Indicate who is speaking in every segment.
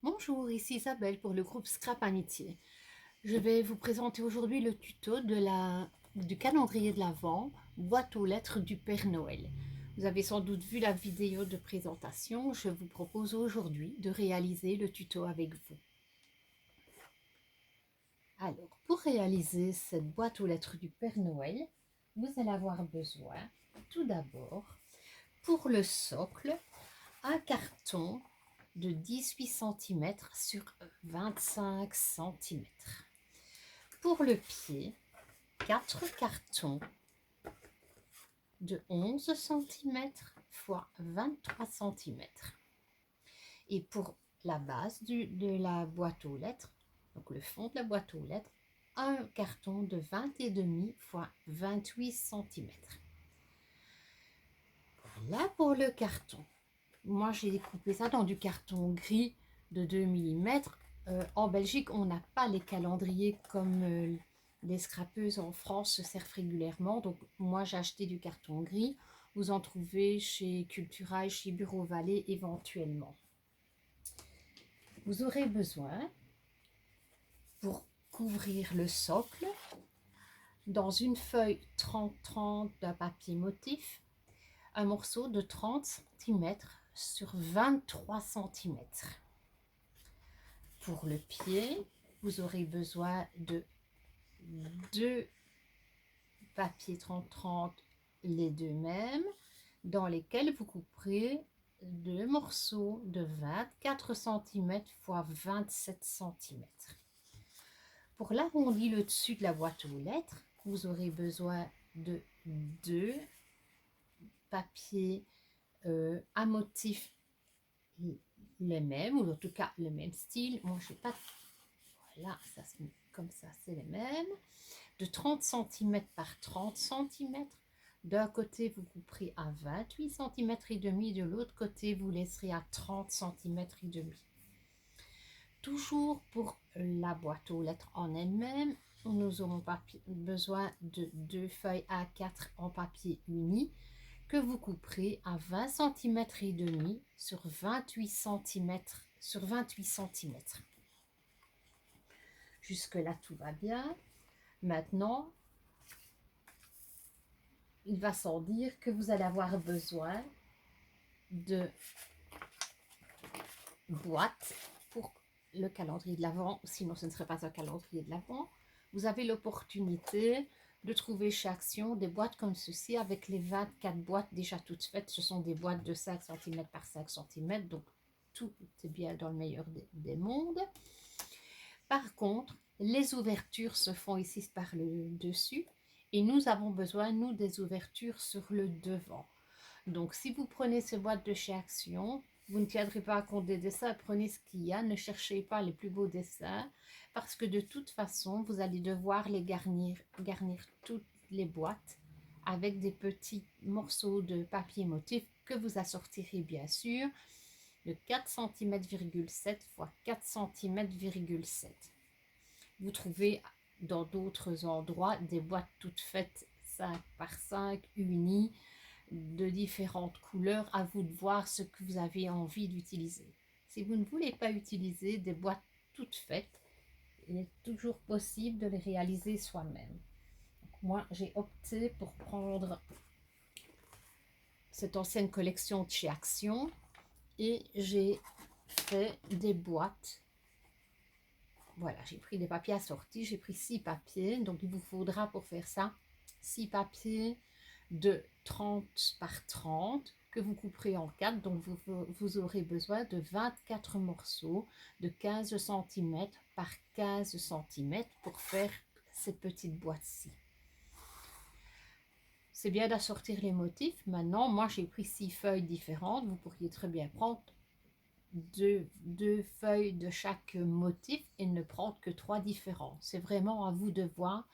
Speaker 1: Bonjour, ici Isabelle pour le groupe Scrap Amitié. Je vais vous présenter aujourd'hui le tuto du calendrier de l'Avent, boîte aux lettres du Père Noël. Vous avez sans doute vu la vidéo de présentation, je vous propose aujourd'hui de réaliser le tuto avec vous. Alors, pour réaliser cette boîte aux lettres du Père Noël, vous allez avoir besoin, tout d'abord, pour le socle, un carton de 18 cm sur 25 cm. Pour le pied, 4 cartons de 11 cm x 23 cm. Et pour la base de la boîte aux lettres, donc le fond de la boîte aux lettres, un carton de 20,5 x 28 cm. Voilà pour le carton. Moi, j'ai découpé ça dans du carton gris de 2 mm. En Belgique, on n'a pas les calendriers comme les scrapeuses en France se servent régulièrement. Donc, moi, j'ai acheté du carton gris. Vous en trouvez chez Cultura, chez Bureau Vallée éventuellement. Vous aurez besoin, pour couvrir le socle, dans une feuille 30-30 d'un papier motif, un morceau de 30 cm sur 23 cm. Pour le pied, vous aurez besoin de 2 papiers 30-30, les deux mêmes, dans lesquels vous couperez 2 morceaux de 24 cm x 27 cm. Pour l'arrondi le dessus de la boîte aux lettres, vous aurez besoin de 2 papiers à motif les mêmes, ou en tout cas le même style. Moi, je n'ai pas. Voilà, ça se met comme ça, c'est les mêmes. De 30 cm par 30 cm. D'un côté, vous couperez à 28 cm et demi, de l'autre côté, vous laisserez à 30 cm et demi. Toujours pour la boîte aux lettres en elle-même, nous aurons besoin de 2 feuilles A4 en papier uni que vous couperez à 20 cm et demi sur 28 cm sur 28 cm. Jusque-là, tout va bien. Maintenant, il va sans dire que vous allez avoir besoin de boîtes pour le calendrier de l'Avent, sinon ce ne serait pas un calendrier de l'Avent. Vous avez l'opportunité de trouver chez Action des boîtes comme ceci avec les 24 boîtes déjà toutes faites. Ce sont des boîtes de 5 cm par 5 cm, donc tout est bien dans le meilleur des mondes. Par contre, les ouvertures se font ici par le dessus et nous avons besoin, nous, des ouvertures sur le devant. Donc, si vous prenez ces boîtes de chez Action, vous ne tiendrez pas compte des dessins, prenez ce qu'il y a, ne cherchez pas les plus beaux dessins, parce que de toute façon, vous allez devoir les garnir toutes les boîtes avec des petits morceaux de papier motif que vous assortirez bien sûr de 4 cm,7 x 4 cm,7. Vous trouvez dans d'autres endroits des boîtes toutes faites 5 par 5 unies de différentes couleurs. À vous de voir ce que vous avez envie d'utiliser. Si vous ne voulez pas utiliser des boîtes toutes faites, il est toujours possible de les réaliser soi-même. Moi, j'ai opté pour prendre cette ancienne collection de chez Action et j'ai fait des boîtes. Voilà, j'ai pris des papiers assortis, j'ai pris 6 papiers, donc il vous faudra pour faire ça 6 papiers de 30 par 30 que vous couperez en 4, donc vous aurez besoin de 24 morceaux de 15 cm par 15 cm pour faire cette petite boîte-ci. C'est bien d'assortir les motifs. Maintenant, moi j'ai pris 6 feuilles différentes, vous pourriez très bien prendre deux feuilles de chaque motif et ne prendre que 3 différents. C'est vraiment à vous de voir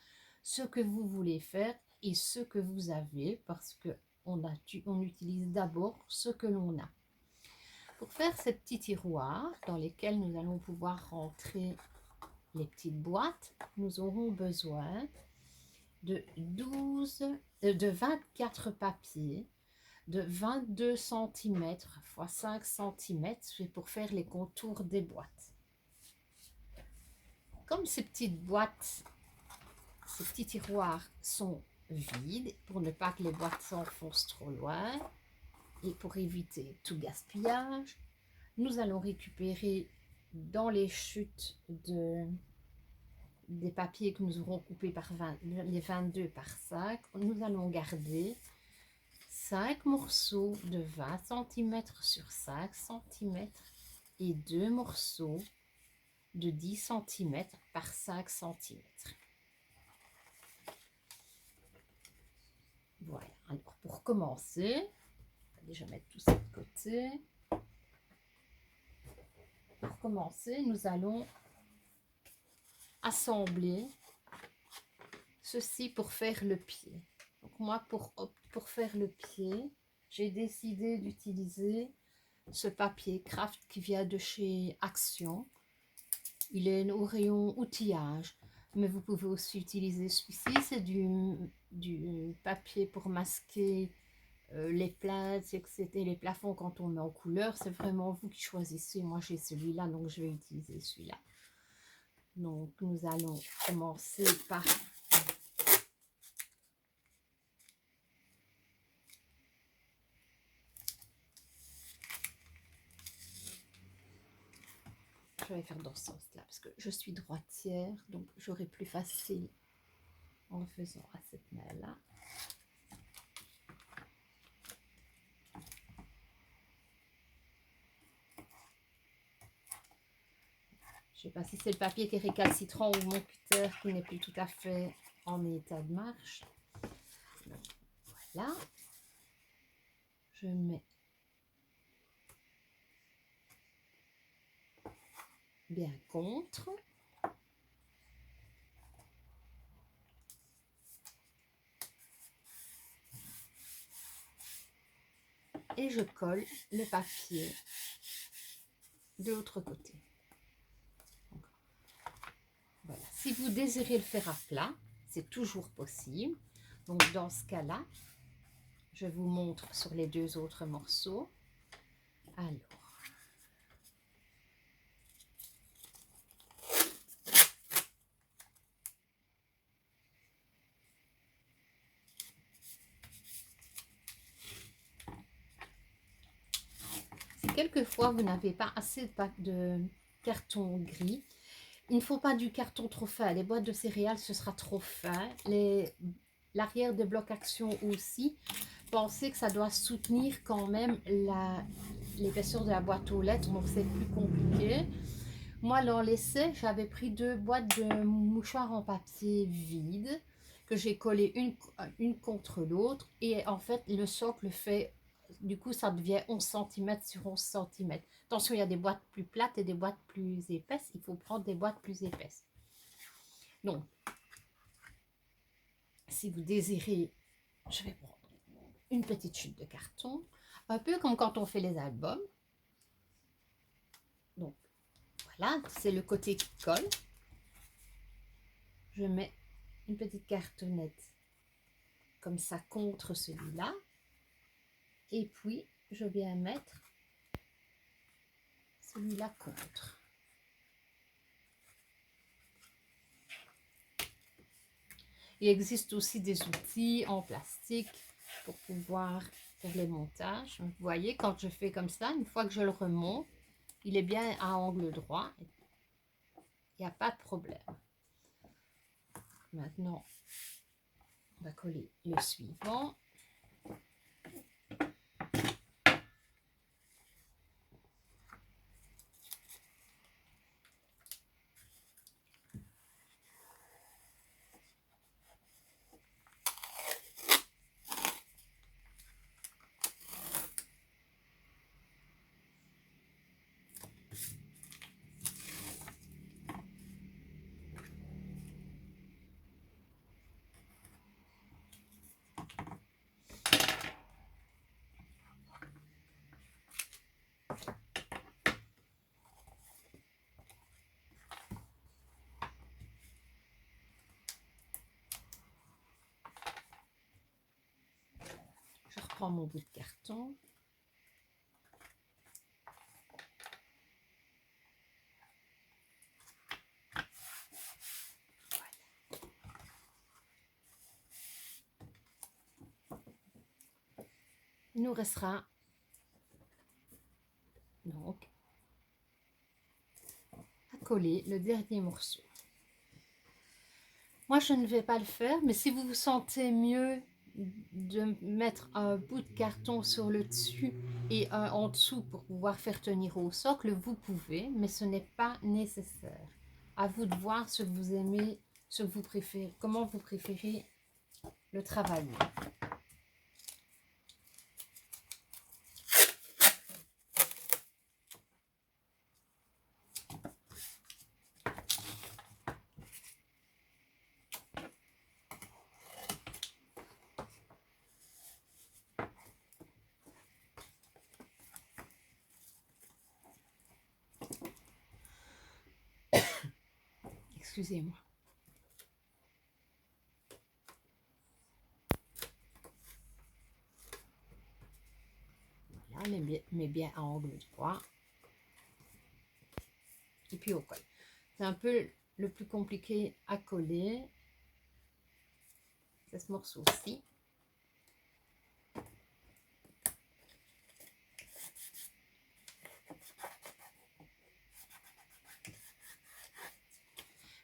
Speaker 1: ce que vous voulez faire et ce que vous avez, parce que on utilise d'abord ce que l'on a. Pour faire ces petits tiroirs dans lesquels nous allons pouvoir rentrer les petites boîtes, nous aurons besoin de 24 papiers de 22 cm x 5 cm. C'est pour faire les contours des boîtes. Comme ces petites boîtes, ces petits tiroirs sont vides, pour ne pas que les boîtes s'enfoncent trop loin et pour éviter tout gaspillage, nous allons récupérer dans les chutes des papiers que nous aurons coupés par les 22 par 5, nous allons garder 5 morceaux de 20 cm sur 5 cm et 2 morceaux de 10 cm par 5 cm. Voilà, alors pour commencer, on va déjà mettre tout ça de côté. Pour commencer, nous allons assembler ceci pour faire le pied. Donc moi, pour faire le pied, j'ai décidé d'utiliser ce papier craft qui vient de chez Action. Il est au rayon outillage, mais vous pouvez aussi utiliser celui-ci. C'est du papier pour masquer les plaintes, etc., les plafonds quand on met en couleur. C'est vraiment vous qui choisissez. Moi, j'ai celui-là, donc je vais utiliser celui-là. Donc, nous allons commencer par je vais faire dans ce sens-là parce que je suis droitière, donc j'aurai plus facile en le faisant à cette main-là. Je ne sais pas si c'est le papier qui est récalcitrant ou mon cutter qui n'est plus tout à fait en état de marche. Voilà. Je mets bien contre. Et je colle le papier de l'autre côté. Voilà. Si vous désirez le faire à plat, c'est toujours possible. Donc dans ce cas-là, je vous montre sur les deux autres morceaux. Alors, si quelquefois vous n'avez pas assez de carton gris, il ne faut pas du carton trop fin. Les boîtes de céréales, ce sera trop fin. L'arrière des blocs Action aussi. Pensez que ça doit soutenir quand même l'épaisseur de la boîte aux lettres, donc c'est plus compliqué. Moi, dans l'essai, j'avais pris 2 boîtes de mouchoirs en papier vide que j'ai collé une contre l'autre. Et en fait, le socle fait, du coup, ça devient 11 cm sur 11 cm. Attention, il y a des boîtes plus plates et des boîtes plus épaisses. Il faut prendre des boîtes plus épaisses. Donc, si vous désirez, je vais prendre une petite chute de carton, un peu comme quand on fait les albums. Donc, voilà, c'est le côté qui colle. Je mets une petite cartonnette comme ça contre celui-là. Et puis, je viens mettre celui-là contre. Il existe aussi des outils en plastique pour pouvoir faire les montages. Vous voyez, quand je fais comme ça, une fois que je le remonte, il est bien à angle droit. Il n'y a pas de problème. Maintenant, on va coller le suivant. prends mon bout de carton. Il nous restera donc à coller le dernier morceau. Moi, je ne vais pas le faire, mais si vous vous sentez mieux de mettre un bout de carton sur le dessus et un en dessous pour pouvoir faire tenir au socle, vous pouvez, mais ce n'est pas nécessaire. À vous de voir ce que vous aimez, ce que vous préférez, comment vous préférez le travailler. Excusez-moi. Voilà, mais bien à angle droit. Et puis au col. C'est un peu le plus compliqué à coller. C'est ce morceau-ci.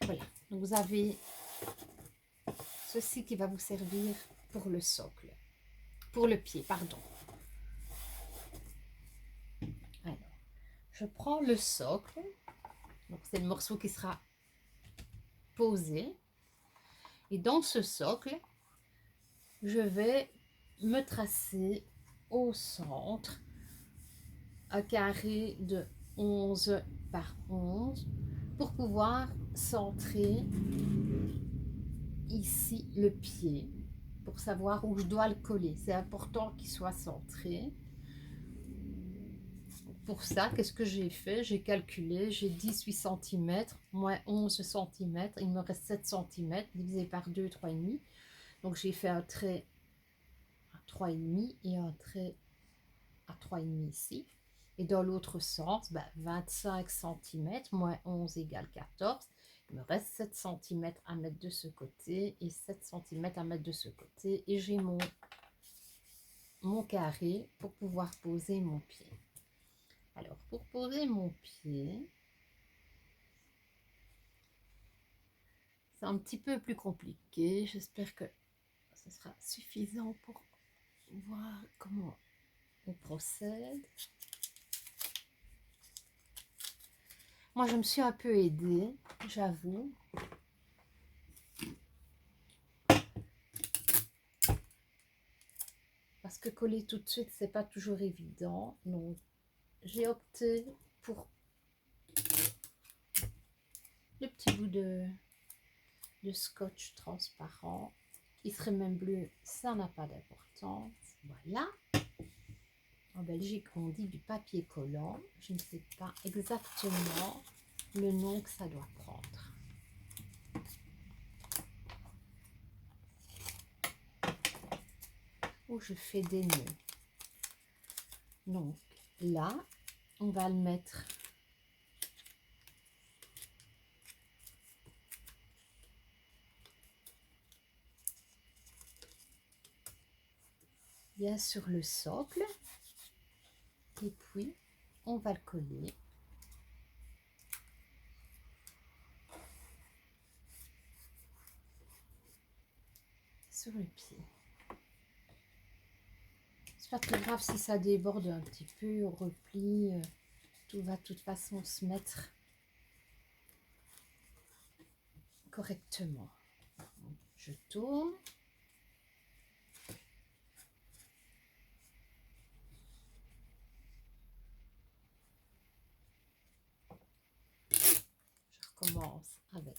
Speaker 1: Voilà, donc vous avez ceci qui va vous servir pour le socle, pour le pied, pardon. Alors, je prends le socle, donc c'est le morceau qui sera posé, et dans ce socle, je vais me tracer au centre un carré de 11 par 11 pour pouvoir centrer ici le pied, pour savoir où je dois le coller. C'est important qu'il soit centré. Pour ça, qu'est-ce que j'ai fait? J'ai calculé, j'ai 18 cm moins 11 cm, il me reste 7 cm divisé par 2, 3,5. Donc j'ai fait un trait à 3,5 et un trait à 3,5 ici. Et dans l'autre sens, 25 cm moins 11 égale 14. Il me reste 7 cm à mettre de ce côté et 7 cm à mettre de ce côté. Et j'ai mon carré pour pouvoir poser mon pied. Alors, pour poser mon pied, c'est un petit peu plus compliqué. J'espère que ce sera suffisant pour voir comment on procède. Moi, je me suis un peu aidée, j'avoue. Parce que coller tout de suite, c'est pas toujours évident. Donc, j'ai opté pour le petit bout de scotch transparent. Il serait même bleu, ça n'a pas d'importance. Voilà. En Belgique, on dit du papier collant. Je ne sais pas exactement le nom que ça doit prendre. Où je fais des nœuds. Donc là, on va le mettre bien sur le socle. Et puis, on va le coller sur le pied. C'est pas très grave si ça déborde un petit peu, on replie, tout va de toute façon se mettre correctement. Je tourne. Je recommence avec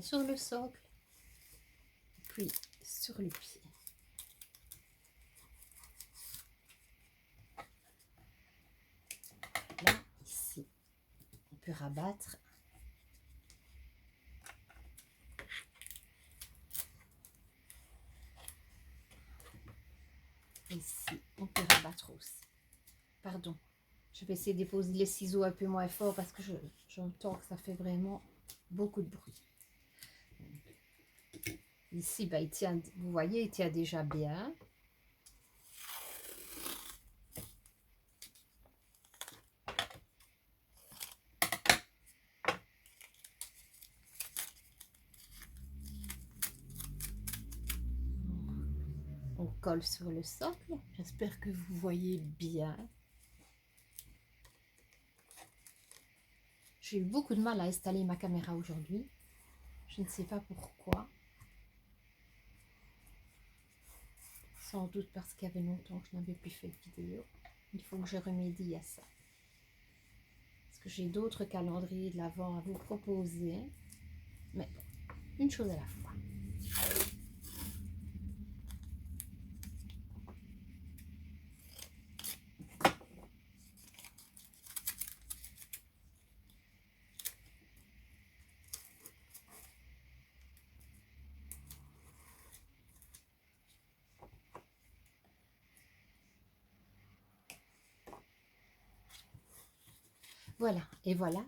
Speaker 1: sur le socle, puis sur le pied. Là, ici, on peut rabattre. Ici, on peut rabattre aussi. Pardon, je vais essayer de déposer les ciseaux un peu moins fort parce que j'entends que ça fait vraiment beaucoup de bruit. Ici, ben, il tient, vous voyez, il tient déjà bien. On colle sur le socle. J'espère que vous voyez bien. J'ai eu beaucoup de mal à installer ma caméra aujourd'hui. Je ne sais pas pourquoi. Sans doute parce qu'il y avait longtemps que je n'avais plus fait de vidéo. Il faut que je remédie à ça. Parce que j'ai d'autres calendriers de l'Avent à vous proposer. Mais bon, une chose à la fois. Voilà, et voilà,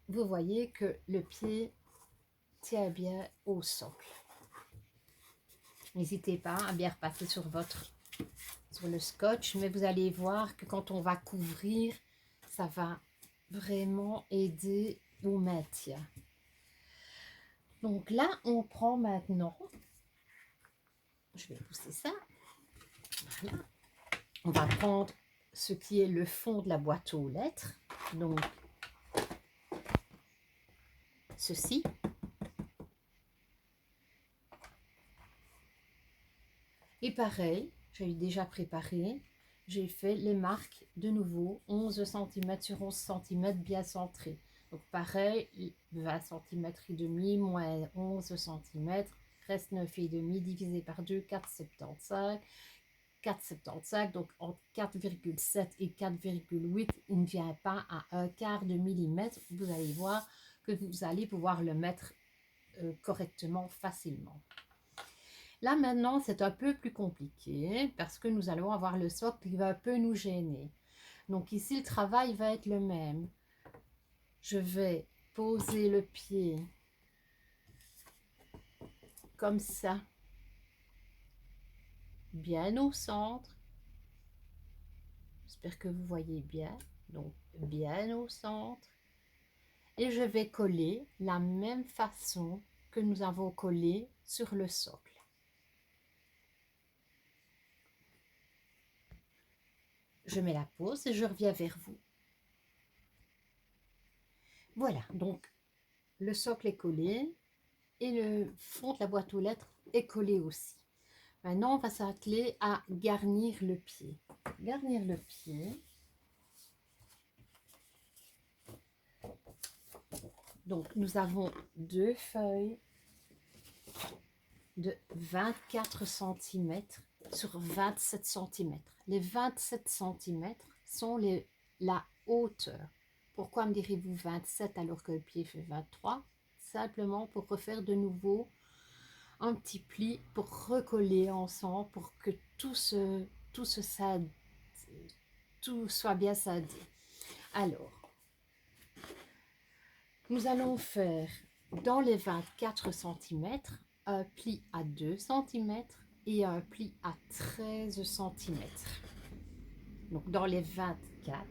Speaker 1: vous voyez que le pied tient bien au socle. N'hésitez pas à bien repasser sur le scotch, mais vous allez voir que quand on va couvrir, ça va vraiment aider au maintien. Donc là, on prend maintenant, je vais pousser ça, voilà. On va prendre ce qui est le fond de la boîte aux lettres, donc ceci. Et pareil, j'ai déjà préparé, j'ai fait les marques de nouveau, 11 cm sur 11 cm bien centré. Donc pareil, 20 cm et demi moins 11 cm, reste 9,5 divisé par 2, 4,75. 4,75, donc entre 4,7 et 4,8, il ne vient pas à un quart de millimètre. Vous allez voir que vous allez pouvoir le mettre correctement, facilement. Là maintenant, c'est un peu plus compliqué parce que nous allons avoir le socle qui va un peu nous gêner. Donc ici, le travail va être le même. Je vais poser le pied comme ça, bien au centre. J'espère que vous voyez bien. Donc, bien au centre. Et je vais coller la même façon que nous avons collé sur le socle. Je mets la pause et je reviens vers vous. Voilà, donc le socle est collé et le fond de la boîte aux lettres est collé aussi. Maintenant, on va s'atteler à garnir le pied. Garnir le pied. Donc, nous avons deux feuilles de 24 cm sur 27 cm. Les 27 cm sont la hauteur. Pourquoi me direz-vous 27 alors que le pied fait 23? Simplement pour refaire de nouveau un petit pli pour recoller ensemble pour que tout soit bien scindé. Alors, nous allons faire dans les 24 cm un pli à 2 cm et un pli à 13 cm. Donc dans les 24,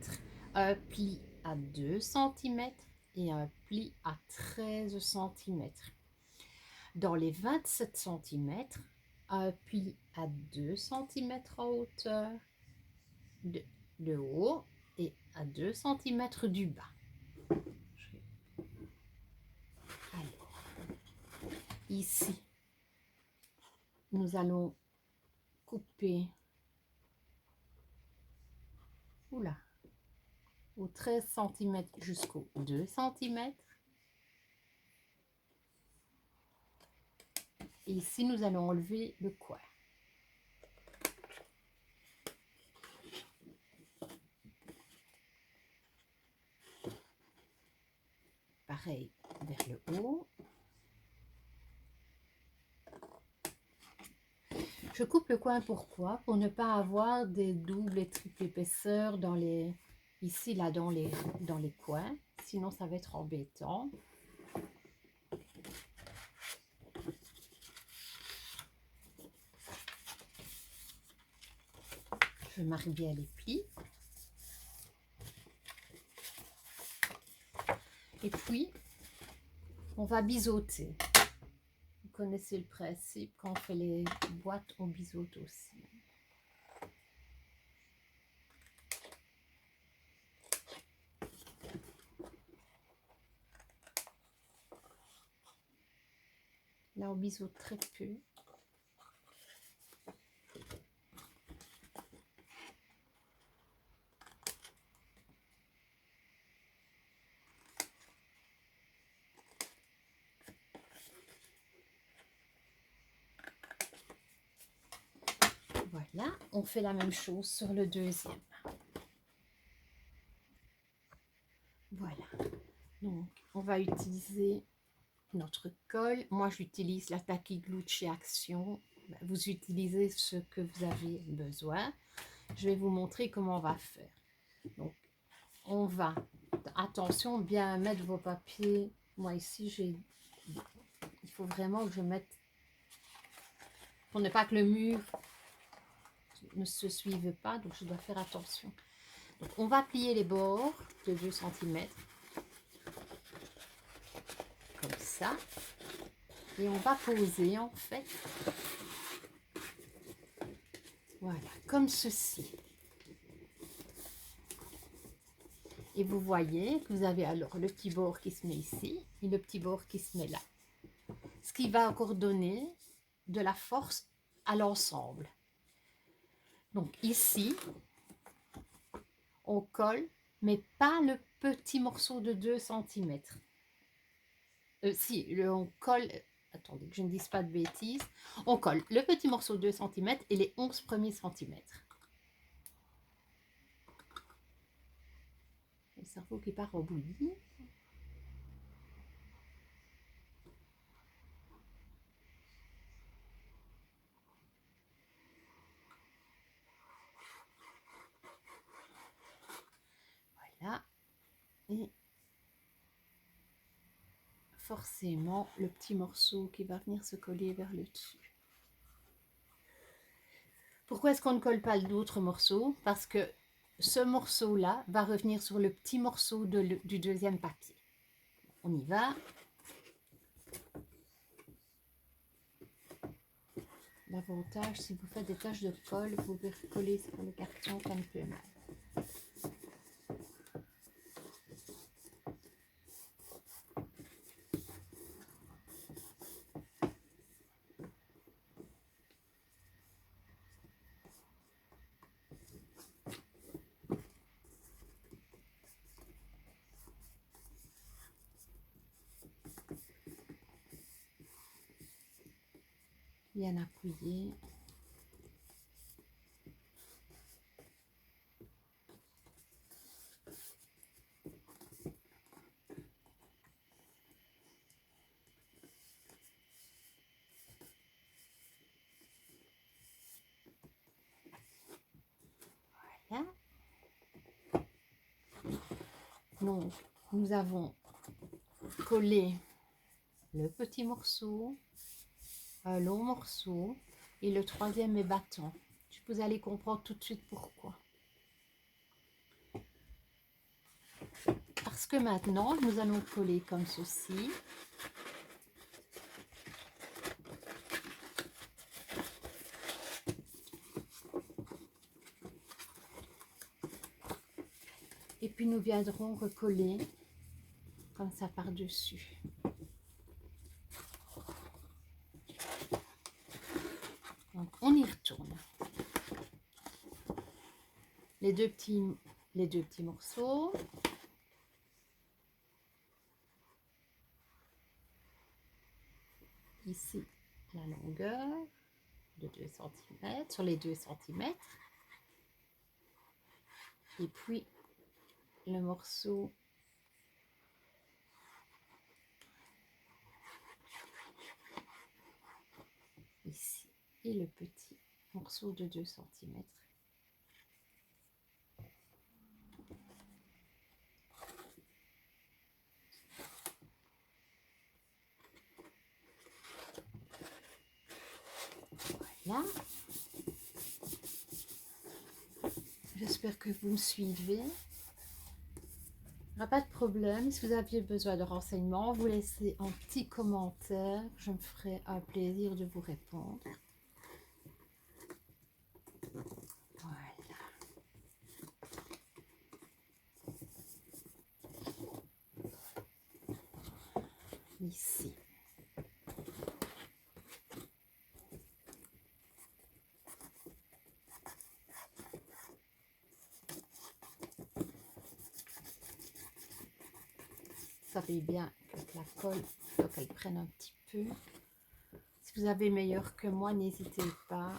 Speaker 1: un pli à 2 cm et un pli à 13 cm. Dans les 27 cm, un pli à 2 cm en hauteur de haut et à 2 cm du bas. Alors, ici, nous allons couper au 13 cm jusqu'au 2 cm. Et ici, nous allons enlever le coin. Pareil vers le haut. Je coupe le coin, pourquoi? Pour ne pas avoir des doubles et triples épaisseurs dans les, ici, là, dans les coins. Sinon, ça va être embêtant. Je marque bien les plis. Et puis, on va biseauter. Vous connaissez le principe, quand on fait les boîtes, on biseaute aussi. Là, on biseaute très peu. Voilà, on fait la même chose sur le deuxième. Voilà, donc on va utiliser notre colle. Moi, j'utilise la Tacky Glue de chez Action. Vous utilisez ce que vous avez besoin. Je vais vous montrer comment on va faire. Donc, on va, attention, bien mettre vos papiers. Moi, ici, il faut vraiment que je mette, pour ne pas que le mur ne se suive pas, donc je dois faire attention. Donc, on va plier les bords de 2 cm. Comme ça. Et on va poser, en fait, voilà, comme ceci. Et vous voyez que vous avez alors le petit bord qui se met ici et le petit bord qui se met là. Ce qui va encore donner de la force à l'ensemble. Donc ici, on colle, mais pas le petit morceau de 2 cm. On colle, attendez que je ne dise pas de bêtises, on colle le petit morceau de 2 cm et les 11 premiers centimètres. Le cerveau qui part au bouilli. Voilà. Et forcément, le petit morceau qui va venir se coller vers le dessus. Pourquoi est-ce qu'on ne colle pas d'autres morceaux? Parce que ce morceau-là va revenir sur le petit morceau du deuxième papier. On y va. L'avantage, si vous faites des taches de colle, vous pouvez coller sur le carton comme peu mal. Bien appuyé. Voilà. Donc, nous avons collé le petit morceau, un long morceau, et le troisième est battant. Vous allez comprendre tout de suite pourquoi. Parce que maintenant, nous allons coller comme ceci. Et puis nous viendrons recoller comme ça par-dessus. Donc on y retourne. Les deux petits morceaux. Ici, la longueur de 2 cm, sur les 2 cm. Et puis le morceau ici et le petit morceau de 2 cm. Voilà. J'espère que vous me suivez. Il n'y a pas de problème. Si vous aviez besoin de renseignements, vous laissez un petit commentaire. Je me ferai un plaisir de vous répondre. Voilà. Ici. Vous savez bien que la colle, il faut qu'elle prenne un petit peu. Si vous avez meilleur que moi, n'hésitez pas.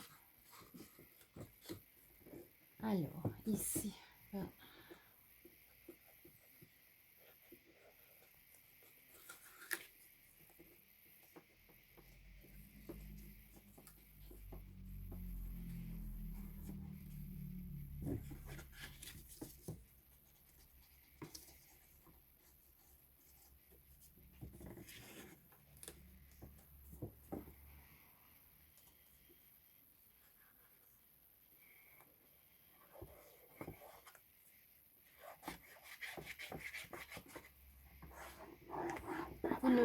Speaker 1: Alors, ici,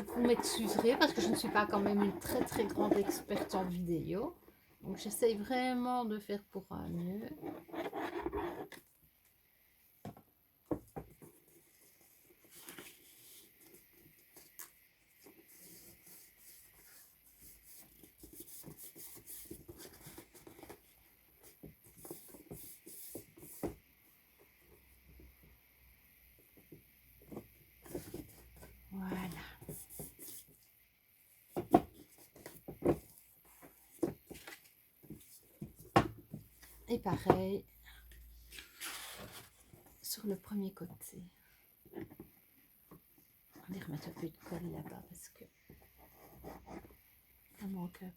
Speaker 1: vous m'excuserez parce que je ne suis pas quand même une très grande experte en vidéo. Donc j'essaye vraiment de faire pour un mieux. Voilà. Et pareil sur le premier côté. On va remettre un peu de colle là-bas parce que ça manque un peu.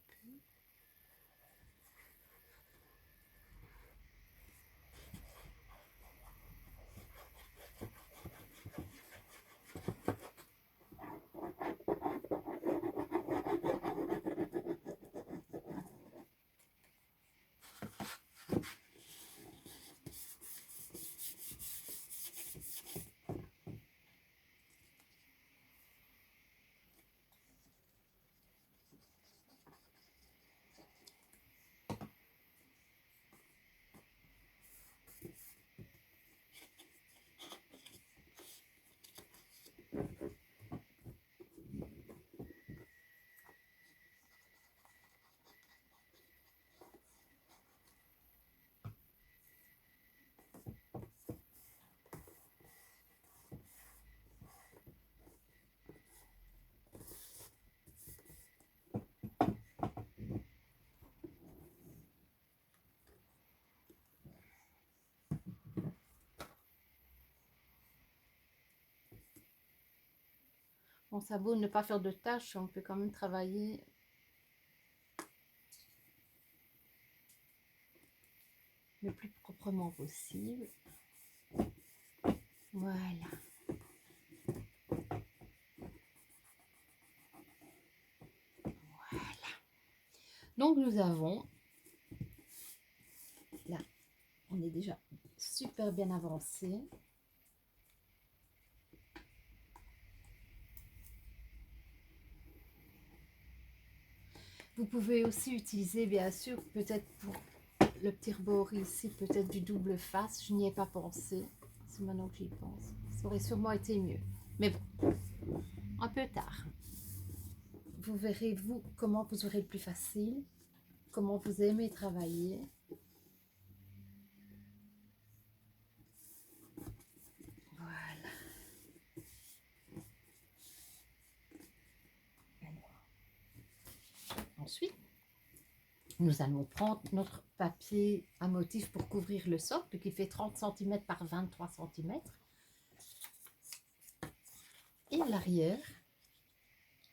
Speaker 1: Bon, ça vaut ne pas faire de tâches, on peut quand même travailler le plus proprement possible. Voilà. Voilà. Donc nous avons, là, on est déjà super bien avancé. Vous pouvez aussi utiliser, bien sûr, peut-être pour le petit rebord ici, peut-être du double face. Je n'y ai pas pensé. C'est maintenant que j'y pense. Ça aurait sûrement été mieux. Mais bon, un peu tard. Vous verrez, vous, comment vous aurez le plus facile, comment vous aimez travailler. Voilà. Alors, ensuite, Nous allons prendre notre papier à motif pour couvrir le socle qui fait 30 cm par 23 cm. Et à l'arrière,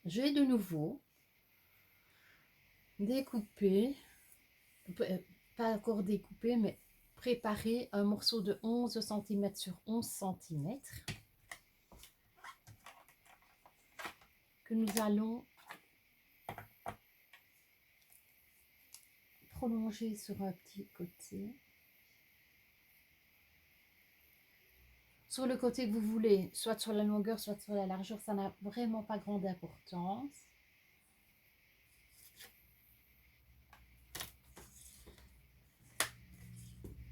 Speaker 1: je vais de nouveau découper, pas encore découper, mais préparer un morceau de 11 cm sur 11 cm que nous allons prolonger sur un petit côté. Sur le côté que vous voulez, soit sur la longueur, soit sur la largeur, ça n'a vraiment pas grande importance.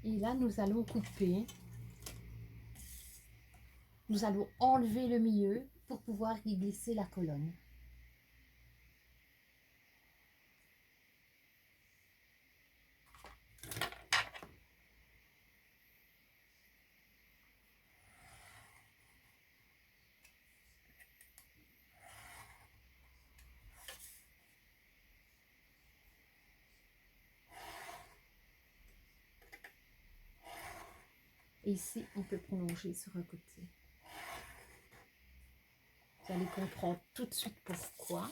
Speaker 1: Et là, nous allons couper. Nous allons enlever le milieu pour pouvoir y glisser la colonne. Et ici, on peut prolonger sur un côté. Vous allez comprendre tout de suite pourquoi.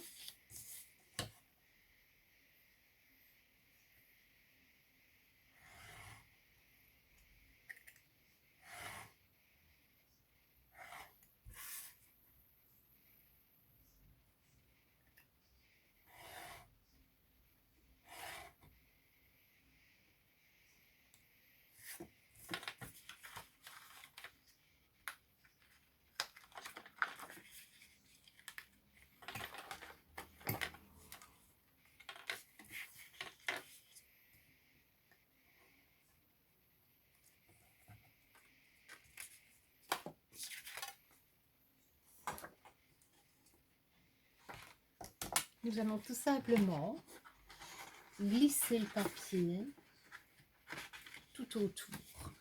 Speaker 1: Nous allons tout simplement glisser le papier tout autour.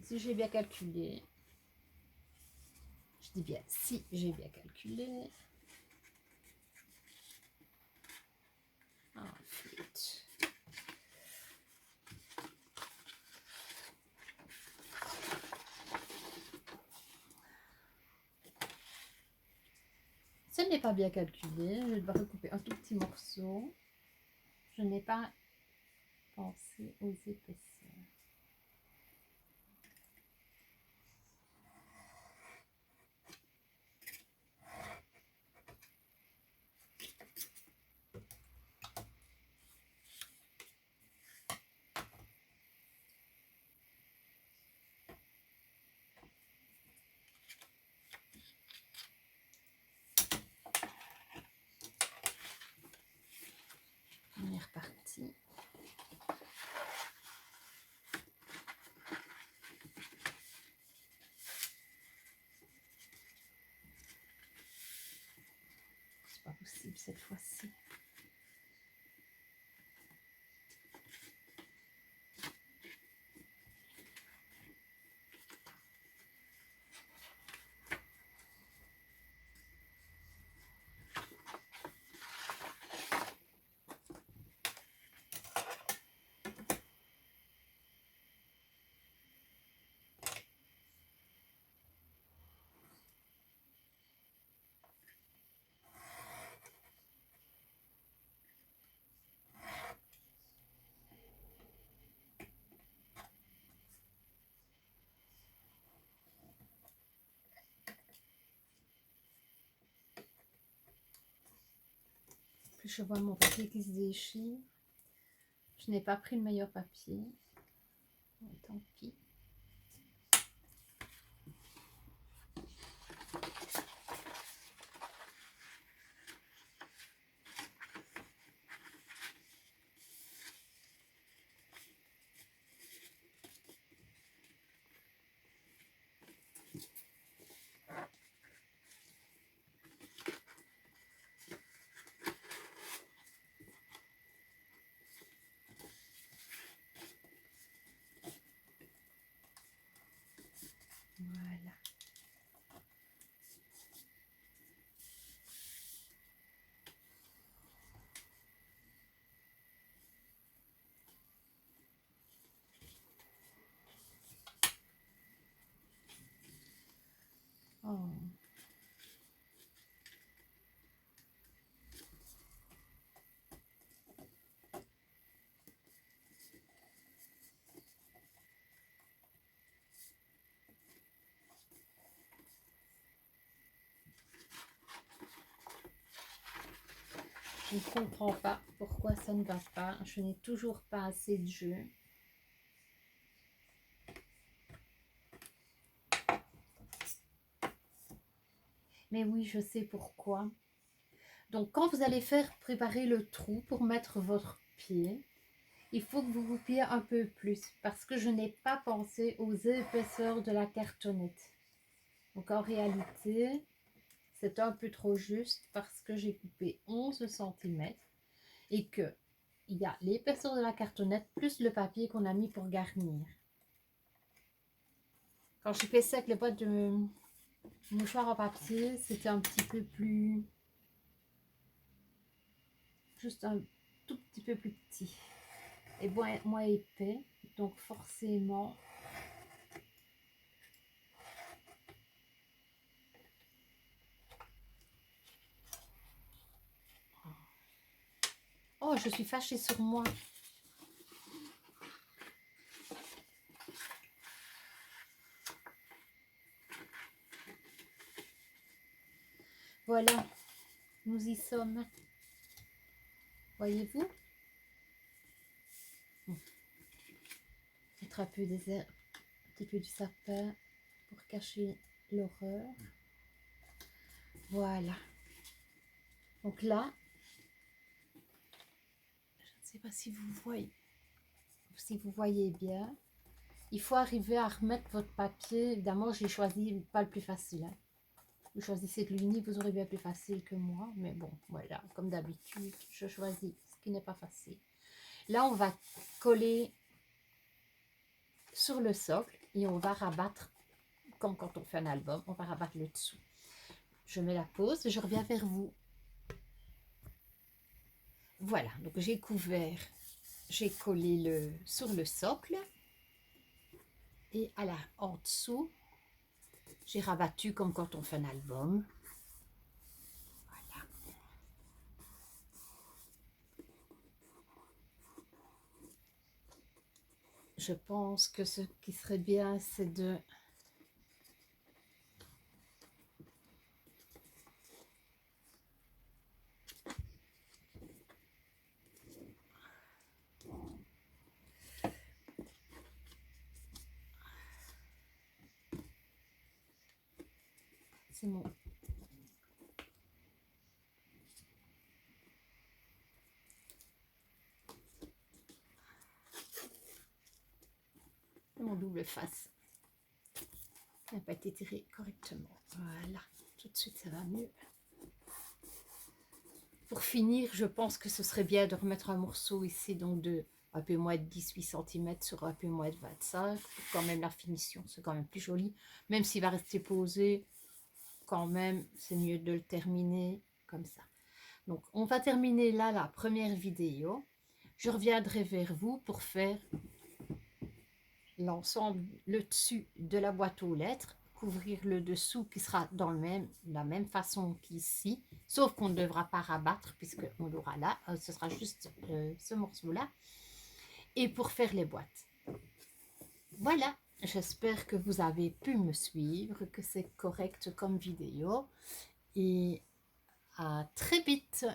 Speaker 1: Si j'ai bien calculé, je dis bien si j'ai bien calculé, flûte. Ce n'est pas bien calculé, je dois recouper un tout petit morceau. Je n'ai pas pensé aux épaisseurs. On est reparti. C'est pas possible cette fois-ci. Puis je vois mon papier qui se déchire. Je n'ai pas pris le meilleur papier. Tant pis. Je ne comprends pas pourquoi ça ne va pas. Je n'ai toujours pas assez de jeu. Mais oui, je sais pourquoi. Donc, quand vous allez préparer le trou pour mettre votre pied, il faut que vous vous pliez un peu plus parce que je n'ai pas pensé aux épaisseurs de la cartonnette. Donc, en réalité, c'est un peu trop juste parce que j'ai coupé 11 cm et que il y a l'épaisseur de la cartonnette plus le papier qu'on a mis pour garnir. Quand j'ai fait ça avec les boîtes de mouchoirs en papier, c'était un petit peu plus... juste un tout petit peu plus petit et moins épais. Donc forcément... Oh, je suis fâchée sur moi. Voilà, nous y sommes. Voyez-vous? Mettre un peu des herbes, un petit peu du sapin pour cacher l'horreur. Voilà. Donc là, je ne sais pas si vous voyez bien. Il faut arriver à remettre votre papier. Évidemment, j'ai choisi pas le plus facile. Hein. Vous choisissez de l'uni, vous aurez bien plus facile que moi. Mais bon, voilà, comme d'habitude, je choisis ce qui n'est pas facile. Là, on va coller sur le socle et on va rabattre, comme quand on fait un album, on va rabattre le dessous. Je mets la pause et je reviens vers vous. Voilà, donc j'ai couvert, j'ai collé sur le socle et en dessous, j'ai rabattu comme quand on fait un album. Voilà. Je pense que ce qui serait bien, c'est de... C'est mon... mon double face. Il n'a pas été tiré correctement. Voilà, tout de suite ça va mieux. Pour finir, je pense que ce serait bien de remettre un morceau ici, donc de un peu moins de 18 cm sur un peu moins de 25. Pour quand même la finition, c'est quand même plus joli. Même s'il va rester posé, quand même, c'est mieux de le terminer comme ça. Donc, on va terminer là la première vidéo. Je reviendrai vers vous pour faire l'ensemble, le dessus de la boîte aux lettres, couvrir le dessous qui sera dans la même façon qu'ici, sauf qu'on ne devra pas rabattre puisqu'on l'aura là, ce sera juste ce morceau-là, et pour faire les boîtes. Voilà, j'espère que vous avez pu me suivre, que c'est correct comme vidéo, et à très vite.